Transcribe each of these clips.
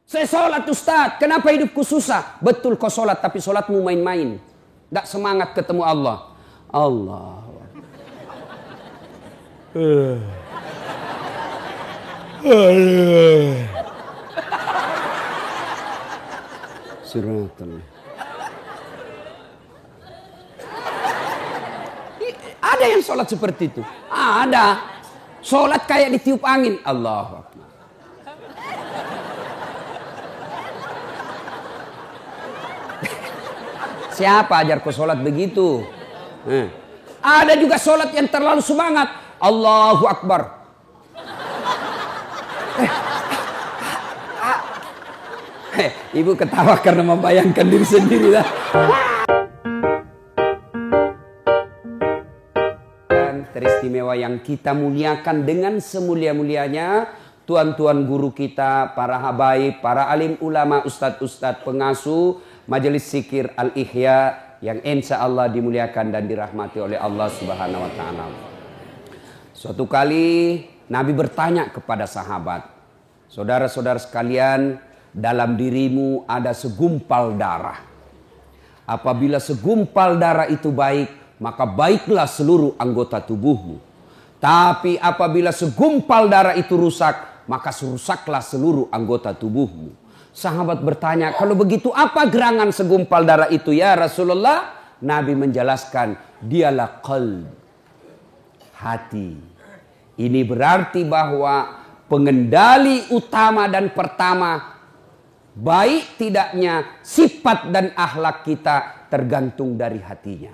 Saya sholat Ustaz, kenapa hidupku susah? Betul kau sholat, tapi sholatmu main-main. Gak semangat ketemu Allah. Allah. Siratal. Ada yang sholat seperti itu. Ada. Sholat kayak ditiup angin. Allahu Akbar. Siapa ajar kau sholat begitu? Ada juga sholat yang terlalu semangat. Allahu Akbar. Ibu ketawa karena membayangkan diri sendiri lah. Dan teristimewa yang kita muliakan dengan semulia-mulianya tuan-tuan guru kita, para habaib, para alim ulama, ustadz-ustadz pengasuh Majelis Zikir Al-Ihya yang insya Allah dimuliakan dan dirahmati oleh Allah Subhanahu wa Ta'ala. Suatu kali Nabi bertanya kepada sahabat, saudara-saudara sekalian, dalam dirimu ada segumpal darah. Apabila segumpal darah itu baik, maka baiklah seluruh anggota tubuhmu. Tapi apabila segumpal darah itu rusak, maka rusaklah seluruh anggota tubuhmu. Sahabat bertanya, kalau begitu apa gerangan segumpal darah itu ya Rasulullah? Nabi menjelaskan, dialah qalb, hati. Ini berarti bahwa pengendali utama dan pertama baik tidaknya sifat dan akhlak kita tergantung dari hatinya.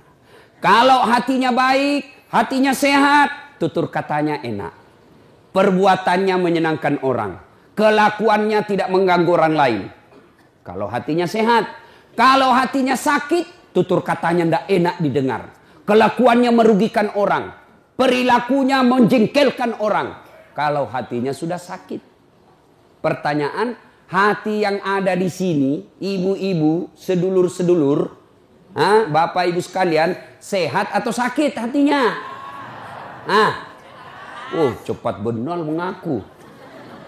Kalau hatinya baik, hatinya sehat, tutur katanya enak. Perbuatannya menyenangkan orang. Kelakuannya tidak mengganggu orang lain. Kalau hatinya sehat. Kalau hatinya sakit, tutur katanya tidak enak didengar. Kelakuannya merugikan orang. Perilakunya menjengkelkan orang. Kalau hatinya sudah sakit. Pertanyaan, hati yang ada di sini, ibu-ibu, sedulur-sedulur, bapak ibu sekalian, sehat atau sakit hatinya? Cepat benar mengaku.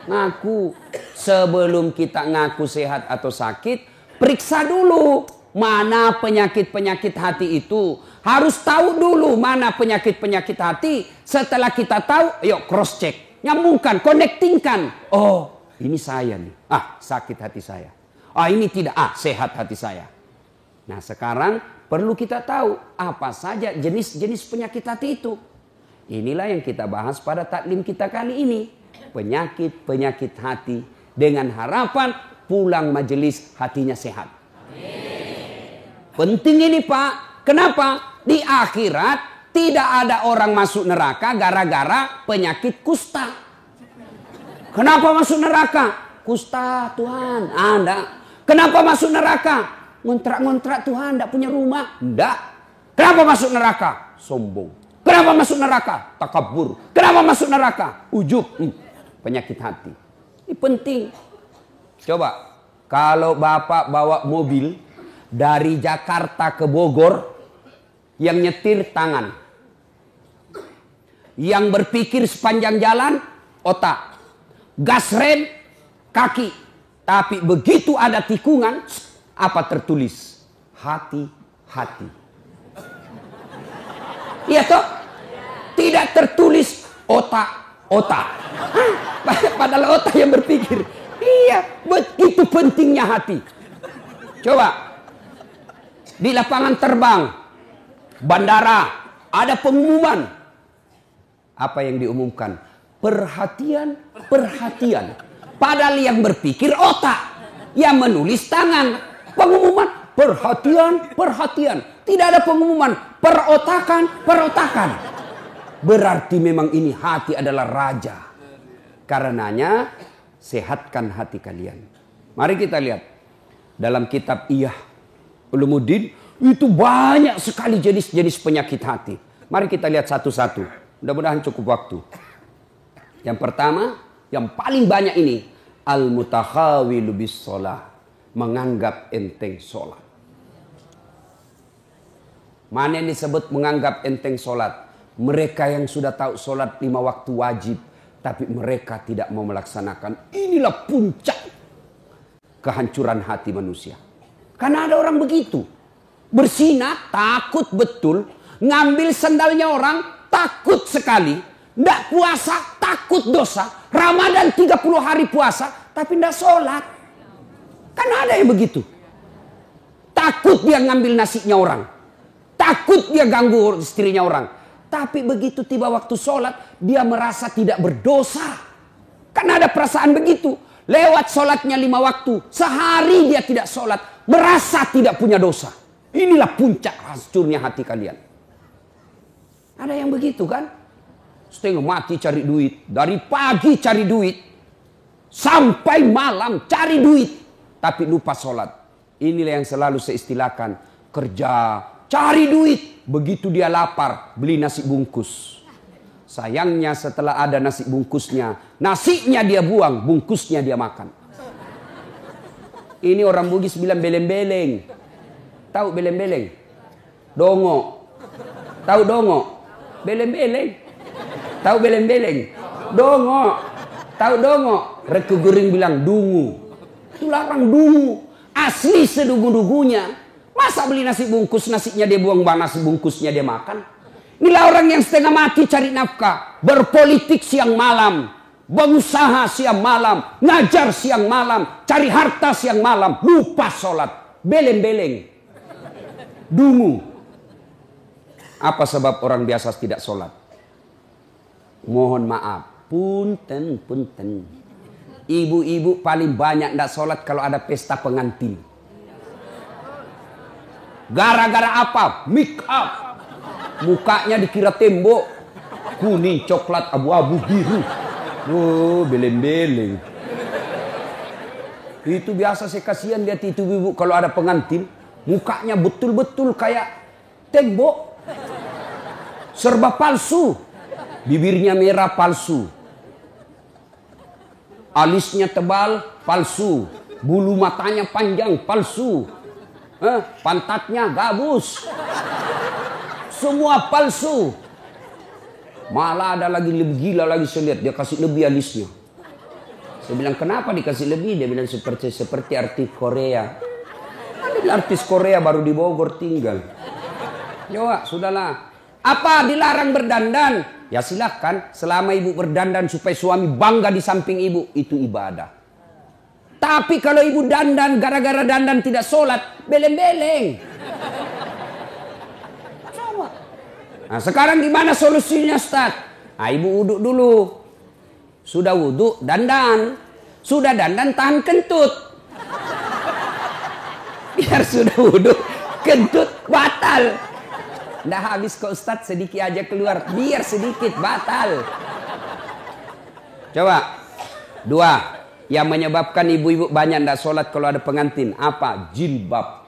Ngaku. Sebelum kita ngaku sehat atau sakit, periksa dulu mana penyakit-penyakit hati itu. Harus tahu dulu mana penyakit-penyakit hati. Setelah kita tahu, yuk cross check, nyambungkan, connectingkan. Oh, ini saya nih. Sakit hati saya. Ini tidak. Sehat hati saya. Nah, sekarang perlu kita tahu apa saja jenis-jenis penyakit hati itu. Inilah yang kita bahas pada taklim kita kali ini. Penyakit-penyakit hati dengan harapan pulang majelis hatinya sehat. Penting ini Pak. Kenapa? Di akhirat tidak ada orang masuk neraka gara-gara penyakit kusta. Kenapa masuk neraka? Kusta Tuhan. Enggak. Kenapa masuk neraka? Ngontrak-ngontrak Tuhan, enggak punya rumah. Enggak. Kenapa masuk neraka? Sombong. Kenapa masuk neraka? Takabur. Kenapa masuk neraka? Ujub. Penyakit hati. Ini penting. Coba. Kalau Bapak bawa mobil dari Jakarta ke Bogor, yang nyetir tangan. Yang berpikir sepanjang jalan, otak. Gas rem, kaki. Tapi begitu ada tikungan, apa tertulis? Hati-hati. Iya toh? Tidak tertulis otak. Padahal otak yang berpikir. Iya, begitu pentingnya hati. Coba. Di lapangan terbang, bandara, ada pengumuman. Apa yang diumumkan? Perhatian. Padahal yang berpikir otak. Yang menulis tangan. Pengumuman, perhatian. Tidak ada pengumuman, perotakan. Berarti memang ini hati adalah raja. Karenanya, sehatkan hati kalian. Mari kita lihat. Dalam kitab Ihya Ulumuddin, itu banyak sekali jenis-jenis penyakit hati. Mari kita lihat satu-satu. Mudah-mudahan cukup waktu. Yang pertama, yang paling banyak ini, al-mutakhawilu bis sholah, menganggap enteng sholat. Mana yang disebut menganggap enteng sholat? Mereka yang sudah tahu sholat 5 waktu wajib, tapi mereka tidak mau melaksanakan. Inilah puncak. kehancuran hati manusia. Karena ada orang begitu. Bersinat, takut betul. Ngambil sandalnya orang, takut sekali. Nggak puasa, takut dosa. Ramadan 30 hari puasa, tapi nggak sholat. Kan ada yang begitu. Takut dia ngambil nasinya orang. Takut dia ganggu istrinya orang. Tapi begitu tiba waktu sholat, dia merasa tidak berdosa. Kan ada perasaan begitu. Lewat sholatnya 5 waktu. Sehari dia tidak sholat. Merasa tidak punya dosa. Inilah puncak hancurnya hati kalian. Ada yang begitu kan? Setengah mati cari duit. Dari pagi cari duit. Sampai malam cari duit. Tapi lupa sholat. Inilah yang selalu saya istilahkan. Kerja, cari duit. Begitu dia lapar, beli nasi bungkus. Sayangnya setelah ada nasi bungkusnya, nasinya dia buang, bungkusnya dia makan. Ini orang Bugis bilang beleng-beleng. Tahu beleng-beleng? Dongo. Tahu dongo? Beleng-beleng. Tahu beleng-beleng? Dongo. Tahu dongo? Reke Gering bilang dungu. Itu larang dungu. Asli sedugu-dugunya. Masa beli nasi bungkus, nasinya dia buang, nasi bungkusnya dia makan? Inilah orang yang setengah mati cari nafkah. Berpolitik siang malam. Berusaha siang malam. Ngajar siang malam. Cari harta siang malam. Lupa sholat. Beleng-beleng. Dungu. Apa sebab orang biasa tidak sholat? Mohon maaf. Punten, punten. Ibu-ibu paling banyak tidak sholat kalau ada pesta pengantin. Gara-gara apa? Make up. Mukanya dikira tembok. Kuning, coklat, abu-abu, biru. Oh, beleng-beleng. Itu biasa saya kasihan lihat itu ibu kalau ada pengantin. Mukanya betul-betul kayak tembok. Serba palsu. Bibirnya merah palsu. Alisnya tebal palsu. Bulu matanya panjang palsu. Pantatnya gabus. Semua palsu. Malah ada lagi lebih gila lagi saya lihat. Dia kasih lebih alisnya. Saya bilang kenapa dikasih lebih? Dia bilang seperti artis Korea. Ada artis Korea baru di Bogor tinggal. Coba sudahlah. Apa dilarang berdandan? Ya silahkan. Selama ibu berdandan supaya suami bangga di samping ibu. Itu ibadah. Tapi kalau ibu dandan, gara-gara dandan tidak sholat, beleng-beleng. Coba. Nah sekarang gimana solusinya Ustaz? Nah, ibu wuduk dulu. Sudah wuduk, dandan. Sudah dandan, tahan kentut. Biar sudah wuduk, kentut batal. Nggak habis kok Ustaz, sedikit aja keluar. Biar sedikit, batal. Coba. 2. Yang menyebabkan ibu-ibu banyak tidak sholat kalau ada pengantin. Apa? Jilbab.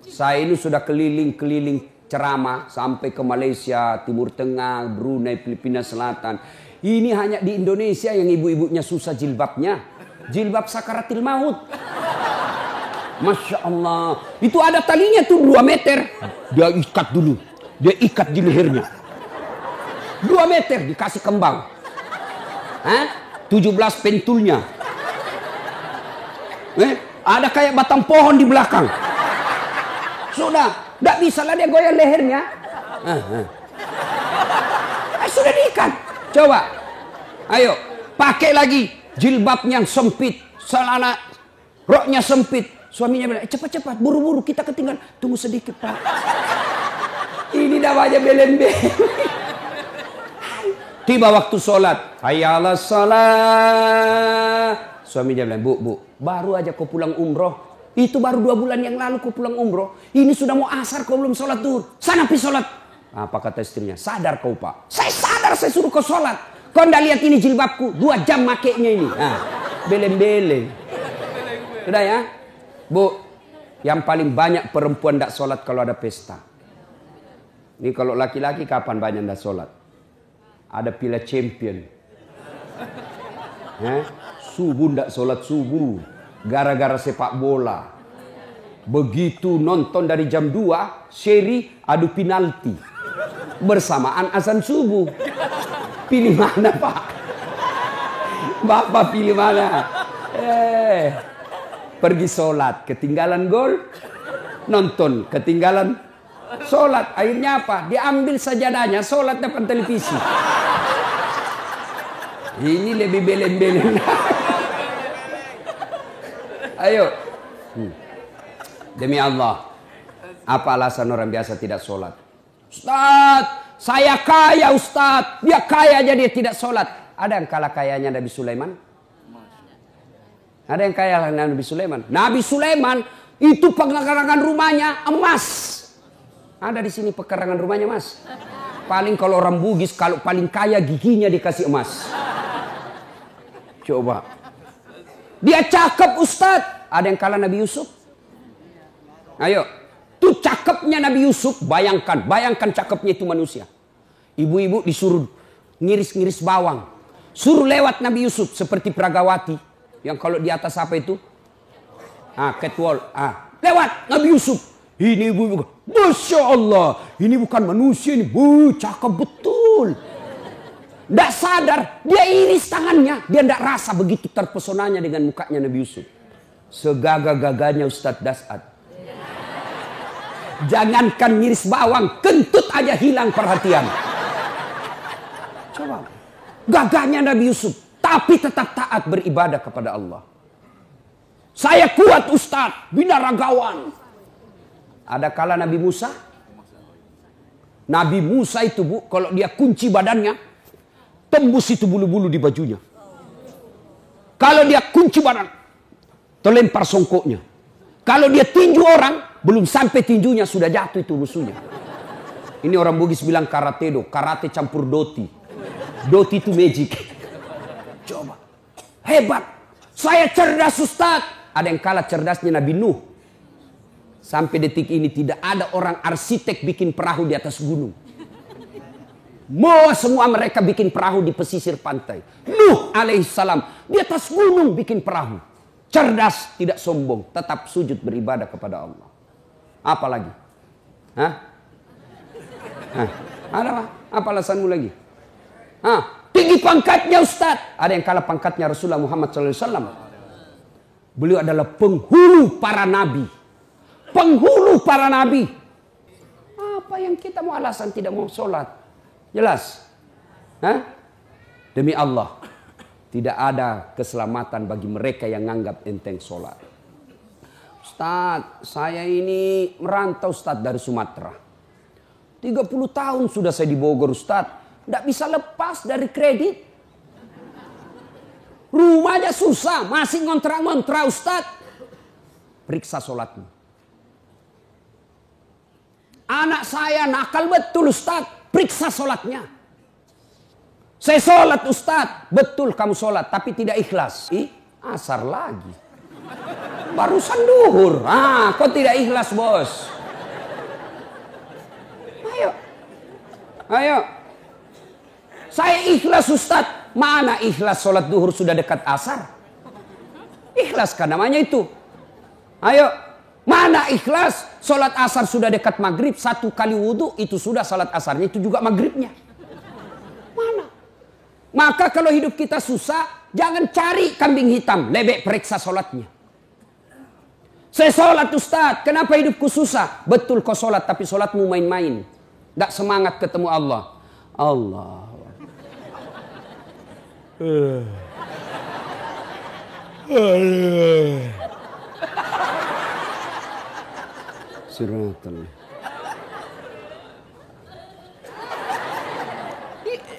Saya ini sudah keliling-keliling ceramah. Sampai ke Malaysia, Timur Tengah, Brunei, Filipina Selatan. Ini hanya di Indonesia yang ibu-ibunya susah jilbabnya. Jilbab sakaratil maut. Masya Allah. Itu ada talinya tuh 2 meter. Dia ikat dulu. Dia ikat di lehernya. 2 meter dikasih kembang. Hah? 17 pentulnya. Ada kayak batang pohon di belakang. Sudah, tidak bisa lah dia goyang lehernya. Sudah diikat. Coba, ayo, pakai lagi jilbabnya yang sempit, celana roknya sempit. Suaminya bilang, cepat-cepat, buru-buru kita ketinggalan. Tunggu sedikit Pak. Ini dah wajah beleng-beleng. Tiba waktu sholat. Hayya 'alas shalah. Suaminya bilang, bu, baru aja kau pulang umroh. Itu baru 2 bulan yang lalu kau pulang umroh. Ini sudah mau asar kau belum sholat duhur. Sana pi sholat. Apa kata istrinya? Sadar kau Pak. Saya sadar, saya suruh kau sholat. Kau ndak lihat ini jilbabku. 2 jam makainya ini. Beleng-beleng. Sudah ya. Bu, yang paling banyak perempuan ndak sholat kalau ada pesta. Ini kalau laki-laki kapan banyak ndak sholat? Ada Piala Champion. Subuh ndak sholat subuh. Gara-gara sepak bola. Begitu nonton dari jam 2. Seri adu penalti. Bersamaan azan subuh. Pilih mana Pak? Bapak pilih mana? Pergi sholat, ketinggalan gol. Nonton, ketinggalan sholat. Akhirnya apa? Diambil sajadahnya, sholat depan televisi. Ini lebih belen-belen. Ayo. Demi Allah. Apa alasan orang biasa tidak sholat? Ustaz, saya kaya Ustaz. Dia kaya aja dia tidak sholat. Ada yang kalah kayanya Nabi Sulaiman? Ada yang kaya Nabi Sulaiman? Nabi Sulaiman itu pekarangan rumahnya emas. Ada di sini pekarangan rumahnya emas. Paling kalau orang Bugis, kalau paling kaya giginya dikasih emas. Coba. Dia cakep Ustaz. Ada yang kalah Nabi Yusuf? Ayo. Itu cakepnya Nabi Yusuf. Bayangkan cakepnya itu manusia. Ibu-ibu disuruh ngiris-ngiris bawang. Suruh lewat Nabi Yusuf seperti Pragawati. Yang kalau di atas apa itu? Catwalk. Lewat Nabi Yusuf. Ini ibu-ibu. Masya Allah. Ini bukan manusia ini. Cakep betul. Tidak sadar. Dia iris tangannya. Dia tidak rasa begitu terpesonanya dengan mukanya Nabi Yusuf. Segagah-gagahnya Ustadz Das'ad. Jangankan ngiris bawang. Kentut aja hilang perhatian. Coba. Gagahnya Nabi Yusuf. Tapi tetap taat beribadah kepada Allah. Saya kuat Ustadz. Binaragawan. Ada kala Nabi Musa. Nabi Musa itu bu. Kalau dia kunci badannya. Tembus itu bulu-bulu di bajunya. Kalau dia kunci badan. Terlempar songkoknya. Kalau dia tinju orang. Belum sampai tinjunya sudah jatuh itu musuhnya. Ini orang Bugis bilang karate do. Karate campur doti. Doti itu magic. Coba. Hebat. Saya cerdas Ustaz. Ada yang kalah cerdasnya Nabi Nuh. Sampai detik ini tidak ada orang arsitek bikin perahu di atas gunung. Semua mereka bikin perahu di pesisir pantai. Nuh alaihissalam di atas gunung bikin perahu. Cerdas, tidak sombong. Tetap sujud beribadah kepada Allah. Apa lagi? Ada apa? Apa alasanmu lagi? Tinggi pangkatnya Ustaz. Ada yang kalah pangkatnya Rasulullah Muhammad SAW. Beliau adalah penghulu para nabi. Penghulu para nabi. Apa yang kita mau alasan tidak mau sholat? Jelas. Demi Allah. Tidak ada keselamatan bagi mereka yang nganggap enteng sholat. Ustaz, saya ini merantau Ustaz dari Sumatera. 30 tahun sudah saya di Bogor Ustaz. Tidak bisa lepas dari kredit. Rumahnya susah. Masih ngontrak-ngontrak Ustaz. Periksa sholatmu. Anak saya nakal betul Ustaz. Periksa sholatnya. Saya sholat Ustaz. Betul kamu sholat. Tapi tidak ikhlas. Asar lagi. Barusan duhur. Kok tidak ikhlas bos? Ayo. Saya ikhlas Ustaz. Mana ikhlas sholat duhur sudah dekat asar? Ikhlas kan namanya itu. Ayo. Mana ikhlas sholat asar sudah dekat maghrib. Satu kali wudhu itu sudah sholat asarnya. Itu juga maghribnya. Mana? Maka kalau hidup kita susah. Jangan cari kambing hitam. Lebih periksa sholatnya. Saya sholat Ustaz. Kenapa hidupku susah? Betul kau sholat. Tapi sholatmu main-main. Tidak semangat ketemu Allah. Allah.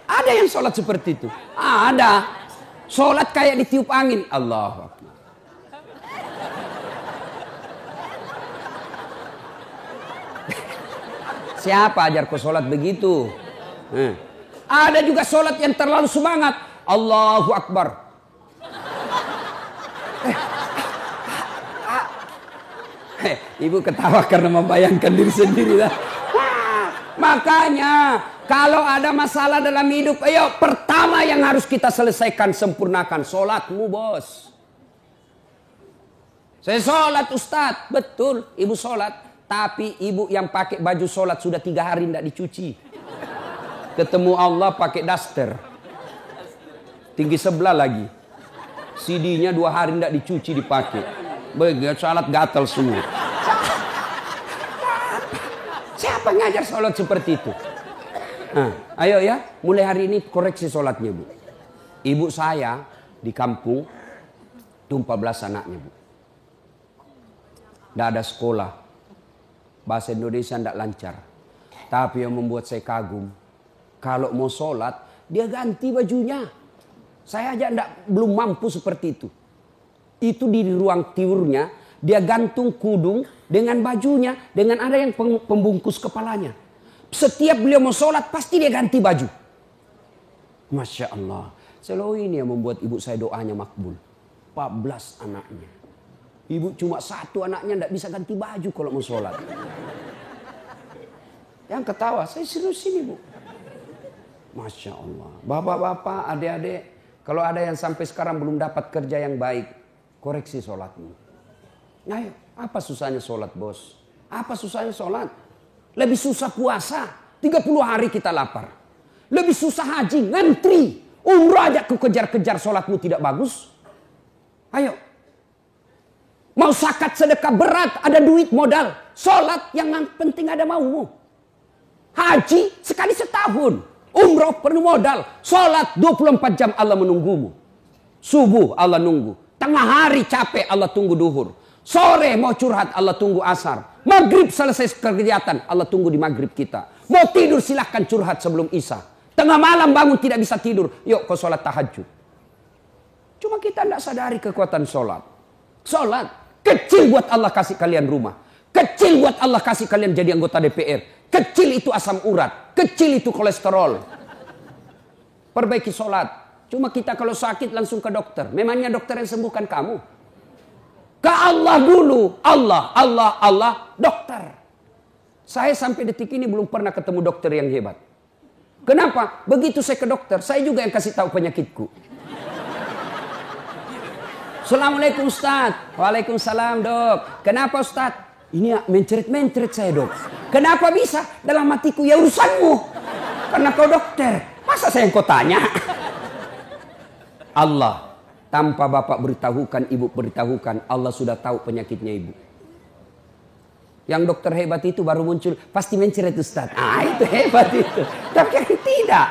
Ada yang sholat seperti itu. Ada. Sholat kayak ditiup angin. Allahu Akbar. Siapa ajar kau sholat begitu? Ada juga sholat yang terlalu semangat. Allahu Akbar. Ibu ketawa karena membayangkan diri sendiri lah. Makanya kalau ada masalah dalam hidup, ayo pertama yang harus kita selesaikan, sempurnakan sholatmu bos. Saya sholat Ustadz, betul ibu sholat. Tapi ibu yang pakai baju sholat sudah 3 hari tidak dicuci. Ketemu Allah pakai daster. Tinggi sebelah lagi. CD-nya 2 hari tidak dicuci dipakai. Begitu salat gatal semua. Siapa ngajar sholat seperti itu? Nah, ayo ya, mulai hari ini koreksi sholatnya, Bu. Ibu saya di kampung itu 14 anaknya, Bu. Tidak ada sekolah. Bahasa Indonesia tidak lancar. Tapi yang membuat saya kagum, kalau mau sholat, dia ganti bajunya. Saya aja belum mampu seperti itu. Itu di ruang tiurnya, dia gantung kudung dengan bajunya, dengan ada yang pembungkus kepalanya. Setiap beliau mau sholat, pasti dia ganti baju. Masya Allah. Selalu ini yang membuat ibu saya doanya makbul. 14 anaknya. Ibu cuma satu anaknya tidak bisa ganti baju kalau mau sholat. Yang ketawa, saya serius ini, Bu. Masya Allah. Bapak-bapak, adik-adik, kalau ada yang sampai sekarang belum dapat kerja yang baik, koreksi sholatmu. Ayo, apa susahnya sholat, bos? Apa susahnya sholat? Lebih susah puasa, 30 hari kita lapar. Lebih susah haji, ngantri. Umrah aja ku kejar-kejar, sholatmu tidak bagus. Ayo. Mau zakat sedekah berat, ada duit modal. Sholat yang penting ada maumu. Haji sekali setahun. Umroh penuh modal. Sholat 24 jam Allah menunggumu. Subuh Allah nunggu. Tengah hari capek Allah tunggu duhur. Sore mau curhat Allah tunggu asar. Maghrib selesai kegiatan Allah tunggu di maghrib kita. Mau tidur silahkan curhat sebelum isya. Tengah malam bangun tidak bisa tidur. Yuk kau sholat tahajud. Cuma kita tidak sadari kekuatan sholat. Sholat kecil buat Allah kasih kalian rumah. Kecil buat Allah kasih kalian jadi anggota DPR. Kecil itu asam urat. Kecil itu kolesterol. Perbaiki sholat. Cuma kita kalau sakit langsung ke dokter. Memangnya dokter yang sembuhkan kamu? Ke Allah dulu. Allah, dokter. Saya sampai detik ini belum pernah ketemu dokter yang hebat. Kenapa? Begitu saya ke dokter, saya juga yang kasih tahu penyakitku. Assalamualaikum Ustaz. Waalaikumsalam dok. Kenapa Ustaz? Ini mencret-mencret saya dok. Kenapa bisa? Dalam hatiku ya urusanmu. Karena kau dokter. Masa saya yang kau tanya? Allah. Tanpa bapak beritahukan, ibu beritahukan. Allah sudah tahu penyakitnya ibu. Yang dokter hebat itu baru muncul. Pasti mencret Ustaz. Itu hebat itu. Tapi yang tidak.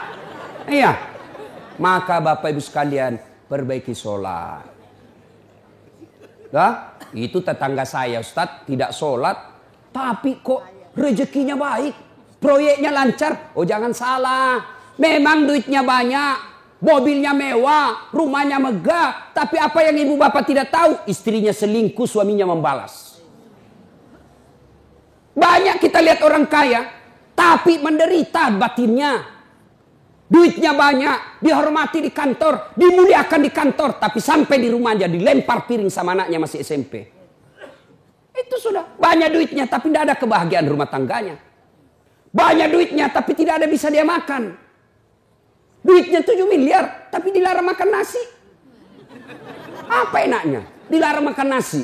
Iya. Maka bapak ibu sekalian. Perbaiki sholat. Nah, itu tetangga saya Ustaz. Tidak sholat. Tapi kok rezekinya baik. Proyeknya lancar. Oh jangan salah. Memang duitnya banyak. Mobilnya mewah. Rumahnya megah. Tapi apa yang ibu bapak tidak tahu. Istrinya selingkuh. Suaminya membalas. Banyak kita lihat orang kaya, tapi menderita batinnya. Duitnya banyak, dihormati di kantor, dimuliakan di kantor, tapi sampai di rumahnya dilempar piring sama anaknya masih SMP. Itu sudah banyak duitnya, tapi tidak ada kebahagiaan rumah tangganya. Banyak duitnya, tapi tidak ada bisa dia makan. Duitnya 7 miliar, tapi dilarang makan nasi. Apa enaknya? Dilarang makan nasi,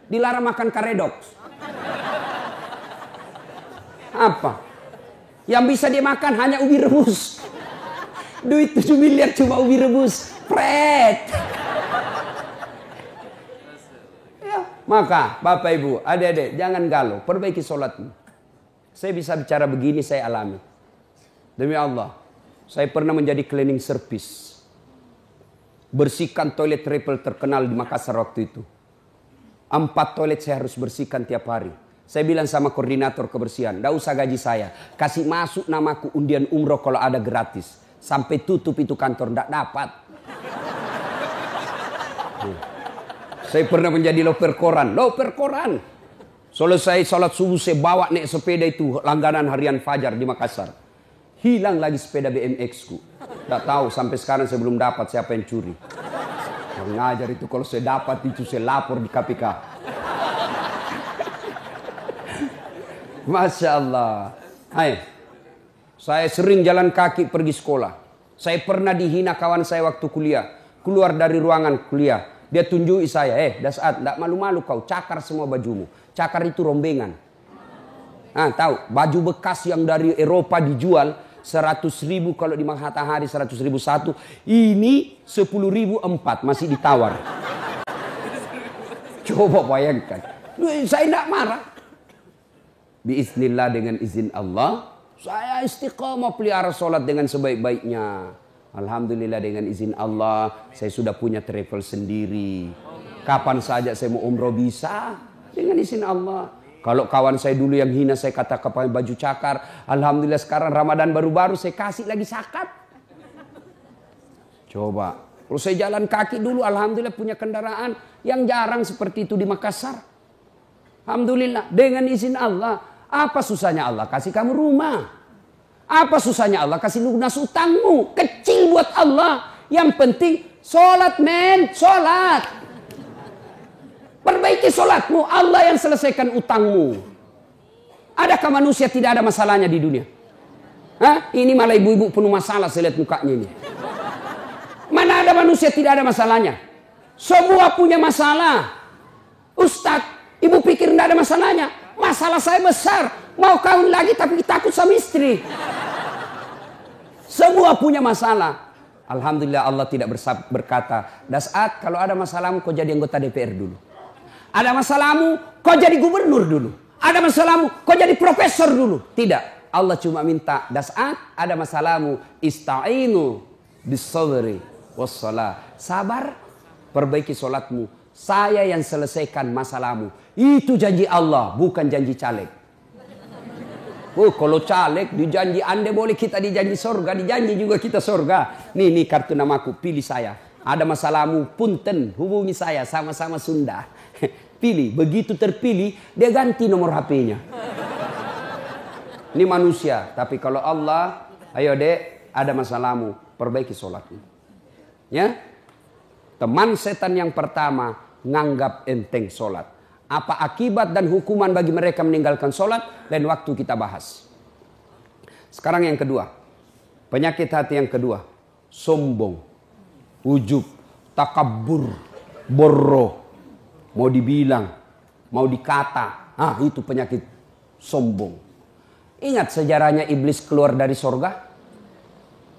dilarang makan karedok. Apa? Yang bisa dia makan hanya ubi rebus. Duit 7 miliar cuma ubi rebus. Pret. Ya, maka Bapak Ibu, adik-adik jangan galau, perbaiki sholatmu. Saya bisa bicara begini, saya alami. Demi Allah, saya pernah menjadi cleaning service. Bersihkan toilet travel terkenal di Makassar waktu itu. 4 toilet saya harus bersihkan tiap hari. Saya bilang sama koordinator kebersihan, tidak usah gaji saya. Kasih masuk namaku undian umroh kalau ada gratis. Sampai tutup itu kantor, tidak dapat. Saya pernah menjadi loper koran. Selesai sholat subuh saya bawa naik sepeda itu langganan harian Fajar di Makassar. Hilang lagi sepeda BMX ku. Tidak tahu sampai sekarang saya belum dapat siapa yang curi. Yang ngajar itu kalau saya dapat itu saya lapor di KPK. Masya Allah. Hai, saya sering jalan kaki pergi sekolah. Saya pernah dihina kawan saya waktu kuliah. Keluar dari ruangan kuliah. Dia tunjuki saya. Dasat, tidak malu-malu kau. Cakar semua bajumu. Cakar itu rombengan. Tahu, baju bekas yang dari Eropa dijual 100.000 kalau di Matahari 100.000 satu. Ini 10.000 4 masih ditawar. Coba bayangkan. Saya tidak marah. Biiznillah, dengan izin Allah, saya istiqamah pelihara sholat dengan sebaik-baiknya. Alhamdulillah dengan izin Allah, saya sudah punya travel sendiri. Kapan saja saya mau umroh bisa, dengan izin Allah. Kalau kawan saya dulu yang hina saya kata pakai baju cakar, alhamdulillah sekarang Ramadan baru-baru saya kasih lagi zakat. Coba, kalau saya jalan kaki dulu, alhamdulillah punya kendaraan yang jarang seperti itu di Makassar. Alhamdulillah dengan izin Allah. Apa susahnya Allah kasih kamu rumah? Apa susahnya Allah kasih lunas utangmu? Kecil buat Allah. Yang penting sholat men, sholat. Perbaiki sholatmu, Allah yang selesaikan utangmu. Adakah manusia tidak ada masalahnya di dunia? Hah? Ini malah ibu-ibu penuh masalah, saya lihat mukanya ini. Mana ada manusia tidak ada masalahnya? Semua punya masalah. Ustadz, ibu pikir tidak ada masalahnya? Masalah saya besar. Mau kawin lagi tapi takut sama istri. Semua punya masalah. Alhamdulillah Allah tidak berkata, Das'at kalau ada masalahmu kau jadi anggota DPR dulu. Ada masalahmu kau jadi gubernur dulu. Ada masalahmu kau jadi profesor dulu. Tidak. Allah cuma minta, Das'at ada masalahmu, ista'inu bis-sabri was-salah. Sabar, perbaiki sholatmu. Saya yang selesaikan masalahmu. Itu janji Allah, bukan janji caleg. Oh, kalau caleg dijanji ande boleh, kita dijanji sorga, dijanji juga kita sorga. Nih kartu namaku, pilih saya. Ada masalahmu, punten, hubungi saya, sama-sama Sunda. Pilih, begitu terpilih, dia ganti nomor HP-nya. Ini manusia, tapi kalau Allah, ayo dek, ada masalahmu, perbaiki sholatmu. Ya, teman setan yang pertama, nganggap enteng sholat. Apa akibat dan hukuman bagi mereka meninggalkan sholat? Lain waktu kita bahas. Sekarang yang kedua. Penyakit hati yang kedua. Sombong. Ujub. Takabur. Borro. Mau dibilang. Mau dikata. Itu penyakit sombong. Ingat sejarahnya iblis keluar dari sorga?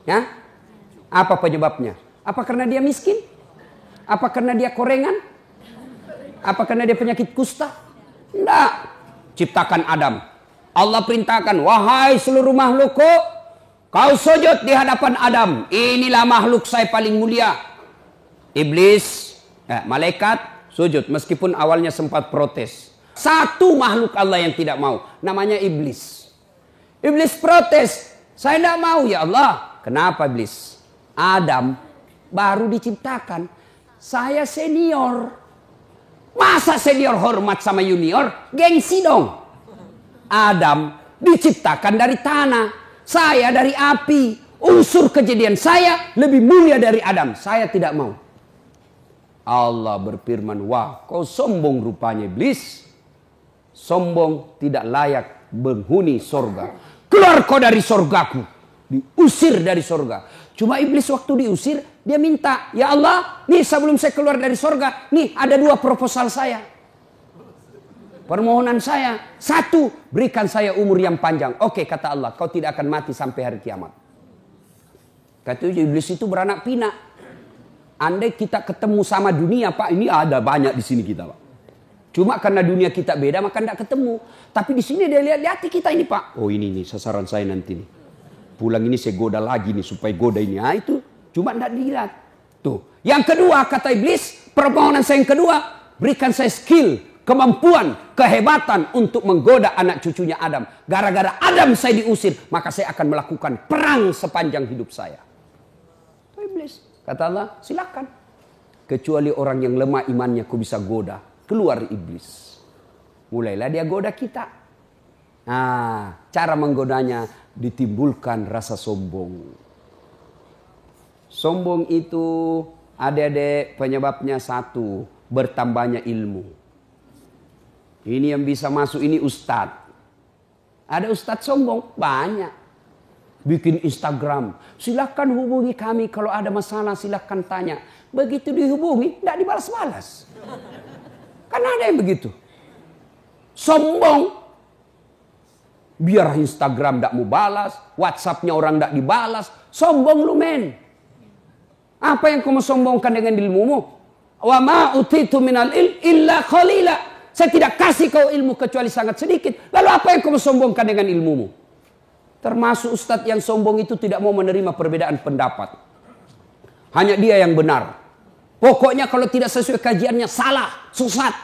Ya? Apa penyebabnya? Apa karena dia miskin? Apa karena dia korengan? Apa karena dia penyakit kusta? Tidak. Ciptakan Adam. Allah perintahkan, wahai seluruh makhlukku, kau sujud di hadapan Adam. Inilah makhluk saya paling mulia. Iblis, malaikat sujud. Meskipun awalnya sempat protes. Satu makhluk Allah yang tidak mau. Namanya iblis. Iblis protes. Saya tidak mau ya Allah. Kenapa iblis? Adam baru diciptakan. Saya senior. Masa senior hormat sama junior? Gengsi dong. Adam diciptakan dari tanah. Saya dari api. Unsur kejadian saya lebih mulia dari Adam. Saya tidak mau. Allah berfirman, wah kau sombong rupanya iblis. Sombong tidak layak menghuni sorga. Keluar kau dari sorgaku. Diusir dari sorga. Cuma iblis waktu diusir, dia minta, ya Allah, nih sebelum saya keluar dari sorga, nih ada dua proposal saya. Permohonan saya, satu, berikan saya umur yang panjang. Oke, kata Allah, kau tidak akan mati sampai hari kiamat. Kata iblis itu beranak pinak. Andai kita ketemu sama dunia, Pak, ini ada banyak di sini kita, Pak. Cuma karena dunia kita beda, maka tidak ketemu. Tapi di sini dia lihat kita ini, Pak. Oh ini nih sasaran saya nanti nih. Pulang ini saya goda lagi nih supaya goda ini. Itu cuma tidak dilihat. Tuh. Yang kedua kata iblis, permohonan saya yang kedua, berikan saya skill, kemampuan, kehebatan untuk menggoda anak cucunya Adam. Gara-gara Adam saya diusir, maka saya akan melakukan perang sepanjang hidup saya. Itu iblis. Kata Allah, silakan. Kecuali orang yang lemah imannya kau bisa goda. Keluar iblis. Mulailah dia goda kita. Cara menggodanya ditimbulkan rasa sombong. Sombong itu adik-adik penyebabnya satu, bertambahnya ilmu. Ini yang bisa masuk ini ustadz. Ada ustadz sombong? Banyak. Bikin Instagram. Silakan hubungi kami kalau ada masalah silakan tanya. Begitu dihubungi tidak dibalas-balas. Karena ada yang begitu. Sombong. Biar Instagram tidak mau balas, WhatsAppnya orang tidak dibalas, sombong lu men. Apa yang kamu sombongkan dengan ilmumu? Wa ma utitu minal ilm illa qalila. Saya tidak kasih kau ilmu kecuali sangat sedikit. Lalu apa yang kau sombongkan dengan ilmumu? Termasuk ustadz yang sombong itu tidak mau menerima perbedaan pendapat. Hanya dia yang benar. Pokoknya kalau tidak sesuai kajiannya salah, sesat.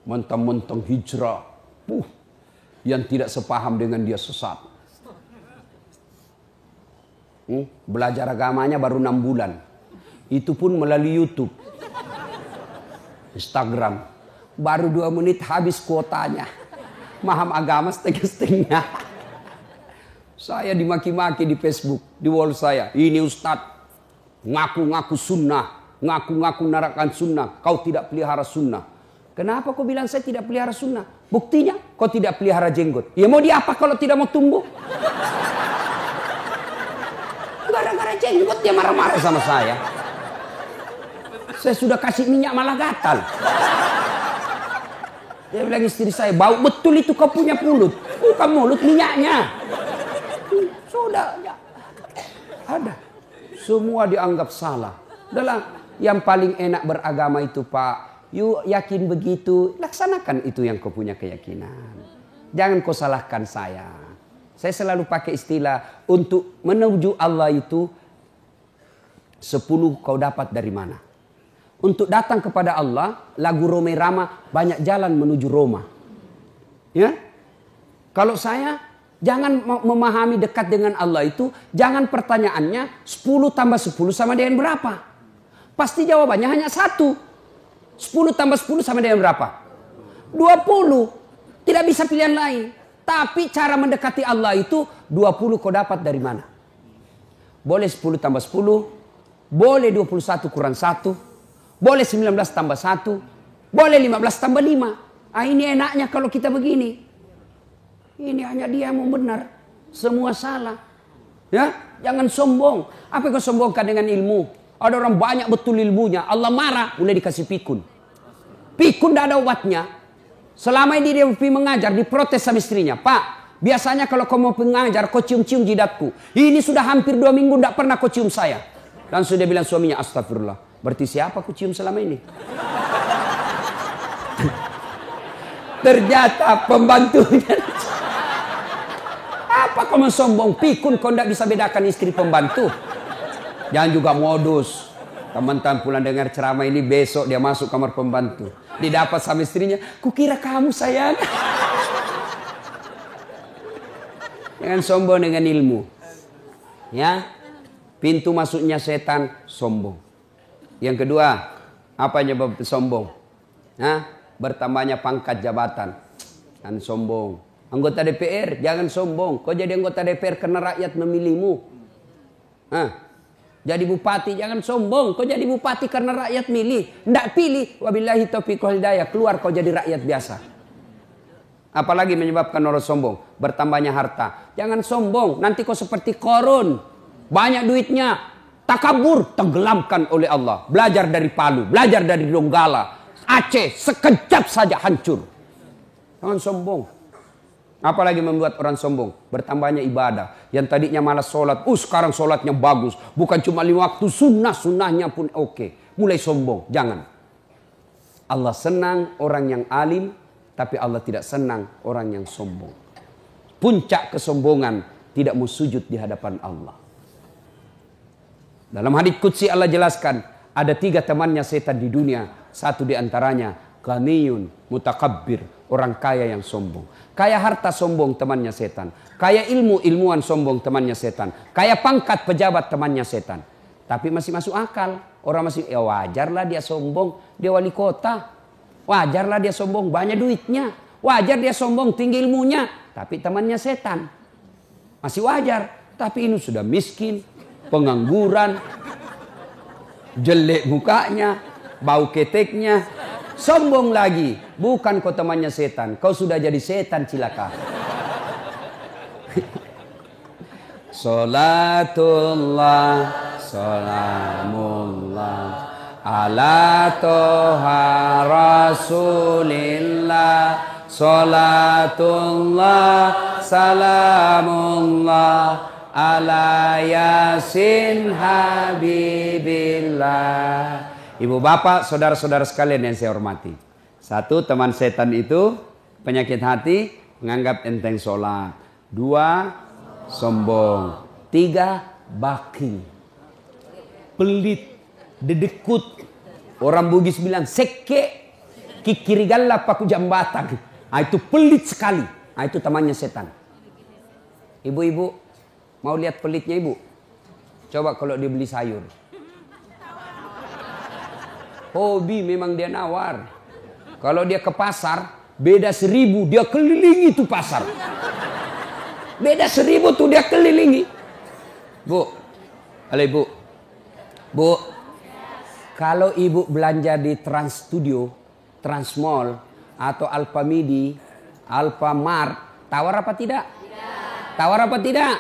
Mentang-mentang hijrah. Yang tidak sepaham dengan dia sesat. Belajar agamanya baru 6 bulan. Itu pun melalui YouTube. Instagram. Baru 2 menit habis kuotanya. Paham agama setengah-setengah. Saya dimaki-maki di Facebook, di wall saya. Ini ustadz, ngaku-ngaku sunnah, ngaku-ngaku narakan sunnah. Kau tidak pelihara sunnah. Kenapa kau bilang saya tidak pelihara sunnah? Buktinya kau tidak pelihara jenggot. Ya mau diapa kalau tidak mau tumbuh? Gara-gara jenggot dia marah-marah sama saya. Saya sudah kasih minyak malah gatal. Dia bilang istri saya, bau betul itu kau punya mulut. Bukan mulut, minyaknya. Sudah, ya. Ada. Semua dianggap salah. Adalah yang paling enak beragama itu Pak. Yuk yakin begitu, laksanakan itu yang kau punya keyakinan. Jangan kau salahkan saya. Saya selalu pakai istilah untuk menuju Allah itu 10 kau dapat dari mana? Untuk datang kepada Allah, lagu Roma Irama, banyak jalan menuju Roma. Ya? Kalau saya, jangan memahami dekat dengan Allah itu, jangan pertanyaannya 10 tambah 10 sama dengan berapa? Pasti jawabannya hanya 1. 10 tambah 10 sama dengan berapa? 20. Tidak bisa pilihan lain. Tapi cara mendekati Allah itu 20 kau dapat dari mana? Boleh 10 tambah 10, boleh 21 kurang 1. Boleh 19 tambah 1. Boleh 15 tambah 5. Ini enaknya kalau kita begini. Ini hanya dia yang mau benar. Semua salah. Ya, jangan sombong. Apa yang kau sombongkan dengan ilmu? Ada orang banyak betul ilmunya. Allah marah, mulai dikasih pikun. Pikun tidak ada obatnya. Selama ini dia pergi mengajar, diprotes sama istrinya. Pak, biasanya kalau kau mau mengajar, kau cium-cium jidatku. Ini sudah hampir 2 minggu tidak pernah kau cium saya. Langsung dia bilang suaminya, astagfirullah. Berarti siapa aku cium selama ini? Ternyata pembantunya. Apa kau sombong? Pikun kau tidak bisa bedakan istri pembantu. Jangan juga modus. Teman-teman pulang dengar ceramah ini, besok dia masuk kamar pembantu. Didapat sama istrinya, kukira kamu sayang. Jangan sombong dengan ilmu. Ya, pintu masuknya setan sombong. Yang kedua, apa penyebab sombong? Bertambahnya pangkat jabatan. Jangan sombong. Anggota DPR, jangan sombong. Kau jadi anggota DPR karena rakyat memilihmu. Jadi bupati, jangan sombong. Kau jadi bupati karena rakyat milih. Tidak pilih. Wabillahi taufiq wal hidayah. Keluar kau jadi rakyat biasa. Apalagi menyebabkan orang sombong? Bertambahnya harta. Jangan sombong. Nanti kau seperti Korun. Banyak duitnya. Takabur, tenggelamkan oleh Allah. Belajar dari Palu, belajar dari Donggala, Aceh, sekejap saja hancur. Jangan sombong. Apalagi membuat orang sombong? Bertambahnya ibadah. Yang tadinya malas sholat, sekarang sholatnya bagus. Bukan cuma 5 waktu, sunnahnya pun oke. Mulai sombong, jangan. Allah senang orang yang alim, tapi Allah tidak senang orang yang sombong. Puncak kesombongan, tidak mau sujud di hadapan Allah. Dalam hadits qudsi Allah jelaskan, ada 3 temannya setan di dunia. Satu di antaranya, ghaniyun mutakabbir, orang kaya yang sombong. Kaya harta sombong temannya setan. Kaya ilmu, ilmuwan sombong temannya setan. Kaya pangkat pejabat temannya setan. Tapi masih masuk akal. Orang masih, ya wajarlah dia sombong, dia wali kota. Wajarlah dia sombong, banyak duitnya. Wajar dia sombong, tinggi ilmunya. Tapi temannya setan. Masih wajar. Tapi ini sudah miskin, pengangguran, jelek mukanya, bau keteknya, sombong lagi. Bukan kau temannya setan, kau sudah jadi setan cilaka. Salatullah, salamullah ala toha rasulillah. Salatullah, salamullah ala yasin habibillah. Ibu bapak, saudara-saudara sekalian yang saya hormati. Satu, teman setan itu penyakit hati, menganggap enteng sholat. Dua, sombong. Tiga, baki, pelit, dedekut. Orang Bugis bilang seke, kikirigalla paku jambatan. Itu pelit sekali. Itu temannya setan. Ibu-ibu, mau lihat pelitnya ibu? Coba kalau dia beli sayur. Hobi memang dia nawar. Kalau dia ke pasar, beda 1000 dia kelilingi tuh pasar. Beda 1000 tuh dia kelilingi. Bu, halo ibu. Bu, kalau ibu belanja di Trans Studio, Trans Mall, atau Alfamidi, Alfamart, tawar apa tidak? Tawar apa tidak?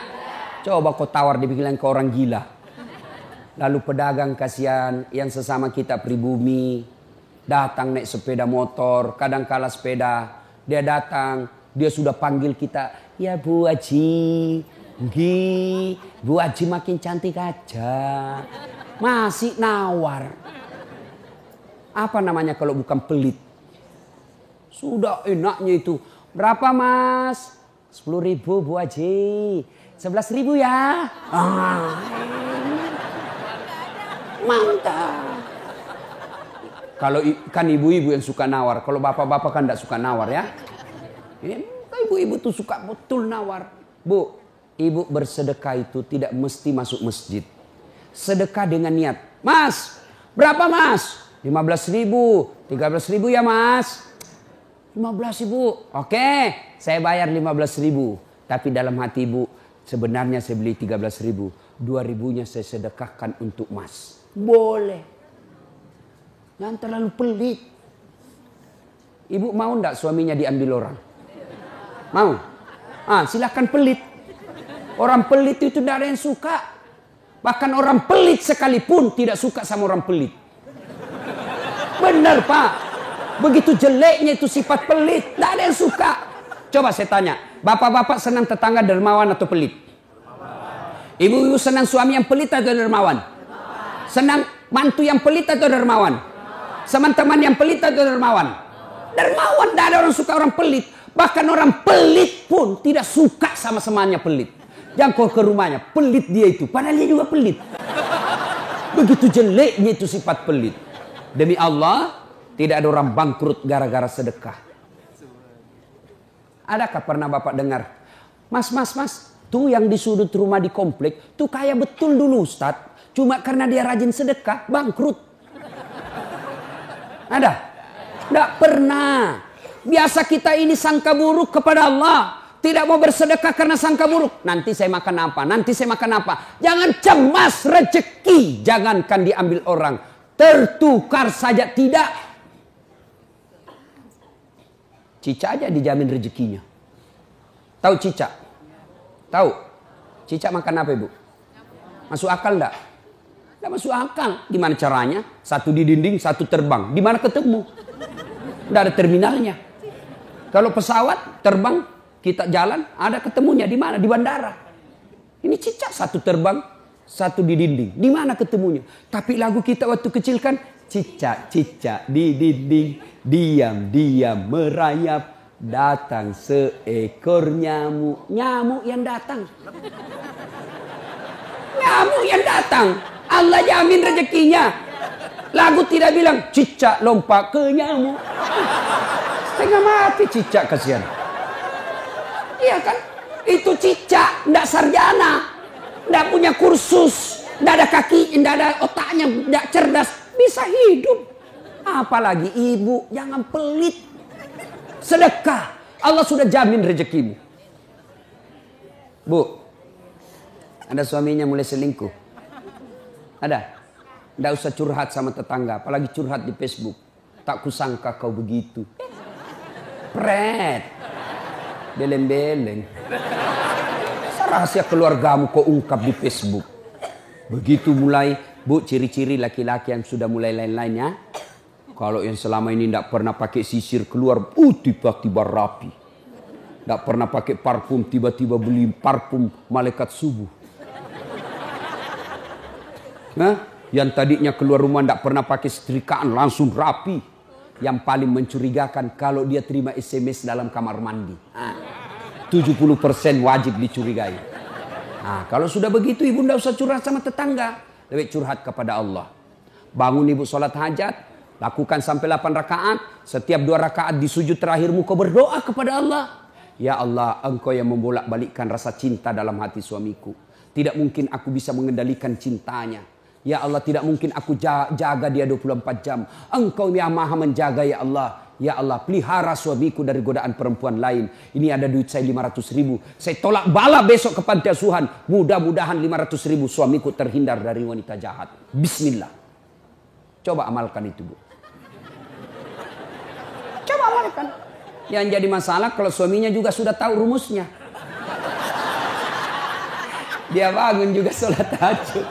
Coba kau tawar dibilang ke orang gila. Lalu pedagang kasihan yang sesama kita pribumi datang naik sepeda motor, kadang kala sepeda, dia datang, dia sudah panggil kita, ya Bu Haji, Bu Haji makin cantik aja, masih nawar. Apa namanya kalau bukan pelit? Sudah enaknya itu, berapa Mas? 10.000 Bu Haji, 11.000 ya. Mantap. Kalau kan ibu-ibu yang suka nawar, kalau bapak-bapak kan tidak suka nawar ya. Ibu-ibu tuh suka betul nawar. Bu, ibu bersedekah itu tidak mesti masuk masjid. Sedekah dengan niat. Mas, berapa Mas? 15.000, 13.000 ya Mas. 15.000. Oke, saya bayar 15.000. Tapi dalam hati ibu, sebenarnya saya beli 13.000. 2.000-nya saya sedekahkan untuk Mas. Boleh. Jangan terlalu pelit. Ibu mau enggak suaminya diambil orang? Mau? Silakan pelit. Orang pelit itu tidak ada yang suka. Bahkan orang pelit sekalipun tidak suka sama orang pelit. Benar Pak. Begitu jeleknya itu sifat pelit. Tidak ada yang suka. Coba saya tanya. Bapak-bapak senang tetangga dermawan atau pelit? Ibu-ibu senang suami yang pelit atau dermawan? Senang mantu yang pelit atau dermawan? Teman-teman yang pelit atau dermawan? Dermawan, tidak ada orang suka orang pelit. Bahkan orang pelit pun tidak suka sama semuanya pelit. Jangan kau ke rumahnya, pelit dia itu. Padahal dia juga pelit. Begitu jeleknya itu sifat pelit. Demi Allah, tidak ada orang bangkrut gara-gara sedekah. Adakah pernah Bapak dengar? Mas, tuh yang di sudut rumah di komplek, tuh kaya betul dulu Ustadz. Cuma karena dia rajin sedekah, bangkrut. Ada? Tidak pernah. Biasa kita ini sangka buruk kepada Allah. Tidak mau bersedekah karena sangka buruk. Nanti saya makan apa? Nanti saya makan apa? Jangan cemas rezeki. Jangankan diambil orang. Tertukar saja tidak. Cicak aja dijamin rezekinya. Tahu cicak? Tahu? Cicak makan apa ibu? Masuk akal enggak? Tidak masuk akal. Gimana caranya? Satu di dinding, satu terbang. Di mana ketemu? Tidak ada terminalnya. Kalau pesawat terbang, kita jalan, ada ketemunya. Di mana? Di bandara. Ini cicak, satu terbang, satu di dinding. Di mana ketemunya? Tapi lagu kita waktu kecil kan, cicak-cicak di dinding, diam-diam merayap, datang seekor nyamuk. Nyamuk yang datang. Nyamuk yang datang. Allah jamin rezekinya. Lagu tidak bilang cicak lompat ke nyamuk. Setengah mati cicak, kasihan. Iya kan? Itu cicak, tidak sarjana, tidak punya kursus, tidak ada kaki, tidak ada otaknya, tidak cerdas, bisa hidup. Apalagi ibu, jangan pelit. Sedekah, Allah sudah jamin rezekimu. Bu, ada suaminya mulai selingkuh. Ada? Tidak usah curhat sama tetangga, apalagi curhat di Facebook. Tak kusangka kau begitu. Pret. Beleng-beleng. Rahasia keluargamu kau ungkap di Facebook. Begitu mulai, bu, ciri-ciri laki-laki yang sudah mulai lain-lainnya. Kalau yang selama ini tidak pernah pakai sisir keluar, tiba-tiba rapi. Tidak pernah pakai parfum, tiba-tiba beli parfum malaikat subuh. Nah, Yang tadinya keluar rumah tidak pernah pakai setrikaan, langsung rapi. Yang paling mencurigakan kalau dia terima SMS dalam kamar mandi. 70% wajib dicurigai. Nah, kalau sudah begitu ibu tidak usah curhat sama tetangga. Lebih curhat kepada Allah. Bangun ibu sholat hajat. Lakukan sampai 8 rakaat. Setiap 2 rakaat di sujud terakhirmu kau berdoa kepada Allah. Ya Allah, engkau yang membolak-balikkan rasa cinta dalam hati suamiku. Tidak mungkin aku bisa mengendalikan cintanya. Ya Allah, tidak mungkin aku jaga dia 24 jam. Engkau yang maha menjaga ya Allah. Ya Allah, pelihara suamiku dari godaan perempuan lain. Ini ada duit saya 500.000. Saya tolak bala besok ke panti asuhan. Mudah-mudahan 500.000 suamiku terhindar dari wanita jahat. Bismillah. Coba amalkan itu, Bu. Coba amalkan. Yang jadi masalah kalau suaminya juga sudah tahu rumusnya. Dia bangun juga sholat tahajud.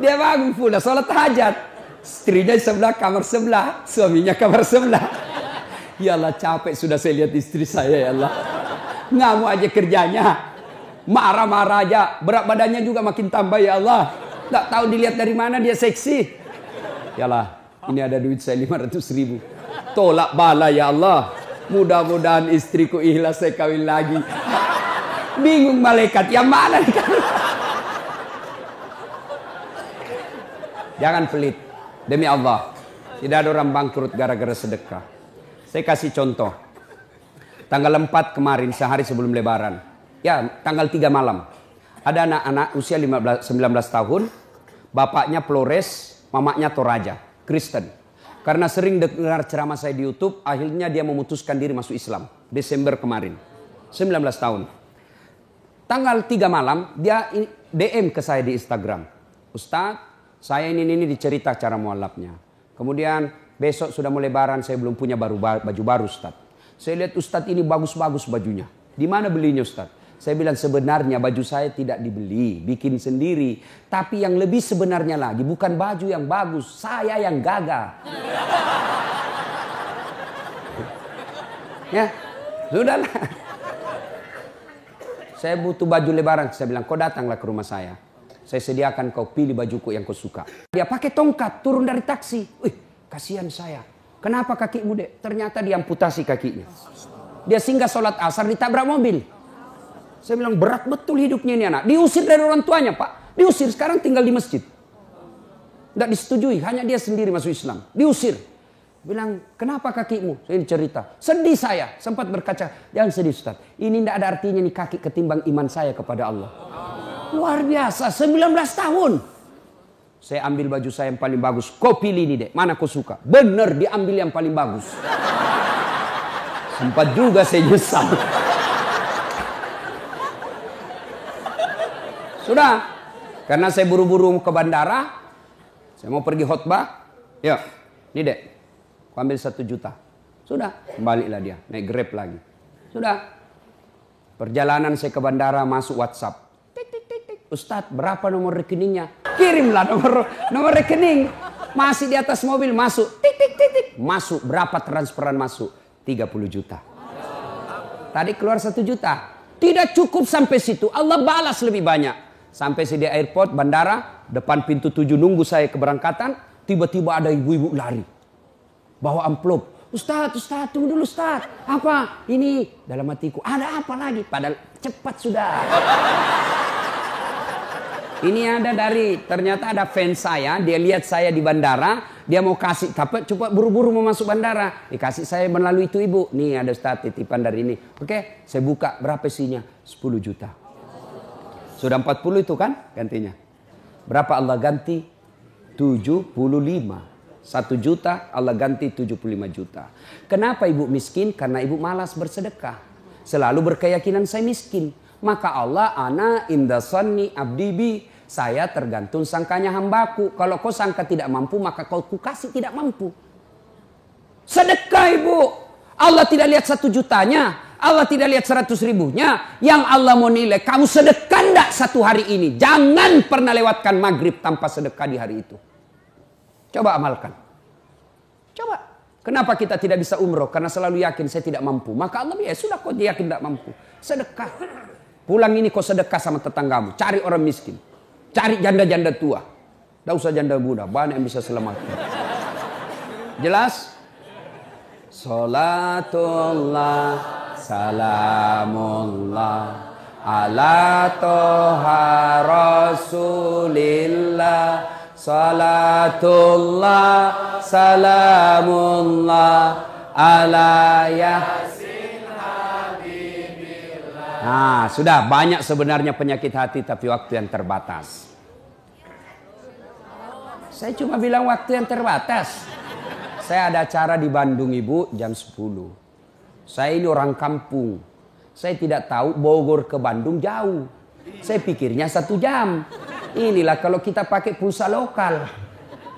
Dia bangun pula sholat hajat. Istrinya sebelah, kamar sebelah. Suaminya kamar sebelah. Ya Allah, capek sudah saya lihat istri saya, ya Allah. Ngamuk aja kerjanya. Marah-marah aja. Berat badannya juga makin tambah, ya Allah. Nggak tahu dilihat dari mana dia seksi. Ya Allah, ini ada duit saya 500.000. Tolak bala, ya Allah. Mudah-mudahan istriku ikhlas saya kawin lagi. Bingung malaikat, yang mana nih? Jangan pelit. Demi Allah. Tidak ada orang bangkrut gara-gara sedekah. Saya kasih contoh. Tanggal 4 kemarin, sehari sebelum lebaran. Ya, tanggal 3 malam. Ada anak-anak usia 19 tahun. Bapaknya Flores, mamanya Toraja. Kristen. Karena sering dengar ceramah saya di YouTube, akhirnya dia memutuskan diri masuk Islam. Desember kemarin. 19 tahun. Tanggal 3 malam, dia DM ke saya di Instagram. Ustadz, saya ini dicerita cara mualafnya. Kemudian besok sudah mau lebaran, saya belum punya baju baru Ustadz. Saya lihat Ustadz ini bagus-bagus bajunya. Di mana belinya Ustadz? Saya bilang sebenarnya baju saya tidak dibeli, bikin sendiri. Tapi yang lebih sebenarnya lagi, bukan baju yang bagus, saya yang gagah. Ya, sudahlah. Saya butuh baju lebaran. Saya bilang, kau datanglah ke rumah saya. Saya sediakan kau pilih bajuku yang kau suka. Dia pakai tongkat, turun dari taksi. Wih, kasihan saya. Kenapa kakimu, Dek? Ternyata diamputasi kakinya. Dia singgah sholat asar, ditabrak mobil. Saya bilang, berat betul hidupnya ini anak. Diusir dari orang tuanya, Pak. Diusir, sekarang tinggal di masjid. Tidak disetujui, hanya dia sendiri masuk Islam. Diusir. Bilang, kenapa kakimu? Saya cerita. Sedih saya. Sempat berkaca. Jangan sedih, Ustaz. Ini tidak ada artinya nih kaki ketimbang iman saya kepada Allah. Luar biasa. 19 tahun. Saya ambil baju saya yang paling bagus. Kau pilih ini, Dek. Mana kau suka? Benar, diambil yang paling bagus. Sempat juga saya nyesal. Sudah. Karena saya buru-buru ke bandara. Saya mau pergi khotbah. Ya, ini, Dek. Aku ambil 1 juta. Sudah, kembalilah dia. Naik Grab lagi. Sudah. Perjalanan saya ke bandara, masuk WhatsApp. Tik, tik, tik, tik. Ustadz, berapa nomor rekeningnya? Kirimlah nomor rekening. Masih di atas mobil, masuk. Tik, tik, tik, tik. Masuk, berapa transferan masuk? 30 juta. Tadi keluar 1 juta. Tidak cukup sampai situ. Allah balas lebih banyak. Sampai saya di airport, bandara. Depan pintu 7 nunggu saya keberangkatan. Tiba-tiba ada ibu-ibu lari. Bawa amplop. Ustadz, tunggu dulu Ustadz. Apa? Ini dalam hatiku. Ada apa lagi? Padahal cepat sudah. Ini ada ternyata ada fans saya. Dia lihat saya di bandara. Dia mau kasih. Tapi coba buru-buru mau masuk bandara. Dikasih saya melalui itu ibu. Nih ada Ustadz titipan dari ini. Oke, saya buka. Berapa isinya? 10 juta. Sudah 40 itu kan gantinya. Berapa Allah ganti? 75. 1 juta Allah ganti 75 juta. Kenapa ibu miskin? Karena ibu malas bersedekah. Selalu berkeyakinan saya miskin. Maka Allah ana indasani abdibi. Saya tergantung sangkanya hambaku. Kalau kau sangka tidak mampu, maka kau kasih tidak mampu. Sedekah ibu. Allah tidak lihat 1 jutanya. Allah tidak lihat 100 ribunya. Yang Allah mau nilai, kamu sedekah enggak 1 hari ini. Jangan pernah lewatkan maghrib tanpa sedekah di hari itu. Coba amalkan. Coba. Kenapa kita tidak bisa umroh? Karena selalu yakin saya tidak mampu. Maka Allah ya sudah kau yakin tidak mampu. Sedekah. Pulang ini kau sedekah sama tetanggamu. Cari orang miskin. Cari janda-janda tua. Tidak usah janda muda, banyak yang bisa selamat. Jelas? Salatullah, salamullah, ala toha rasulillah. Salatullah, salamullah, ala yasin habibillah. Nah, sudah banyak sebenarnya penyakit hati, tapi waktu yang terbatas. Saya cuma bilang waktu yang terbatas. Saya ada acara di Bandung, Ibu, jam 10. Saya ini orang kampung. Saya tidak tahu Bogor ke Bandung jauh. Saya pikirnya 1 jam. Inilah kalau kita pakai pulsa lokal.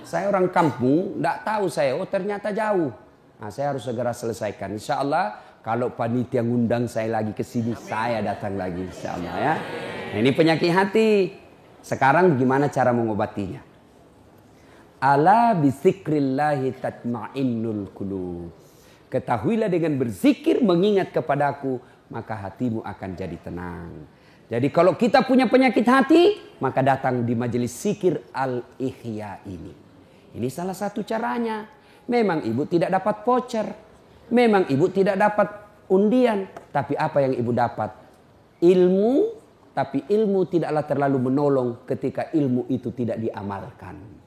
Saya orang kampung, tidak tahu saya. Oh, ternyata jauh. Nah, saya harus segera selesaikan. Insya Allah, kalau panitia ngundang saya lagi ke sini, saya datang lagi. Insya Allah ya. Nah, ini penyakit hati. Sekarang gimana cara mengobatinya? Ala bizikrillahi tatma'innul qulub. Ketahuilah dengan berzikir mengingat kepadaku, maka hatimu akan jadi tenang. Jadi kalau kita punya penyakit hati, maka datang di majelis zikir Al-Ihya ini. Ini salah satu caranya. Memang ibu tidak dapat voucher. Memang ibu tidak dapat undian. Tapi apa yang ibu dapat? Ilmu. Tapi ilmu tidaklah terlalu menolong ketika ilmu itu tidak diamalkan.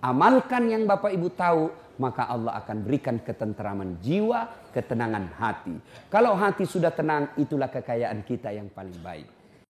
Amalkan yang Bapak Ibu tahu, maka Allah akan berikan ketenteraman jiwa, ketenangan hati. Kalau hati sudah tenang, itulah kekayaan kita yang paling baik.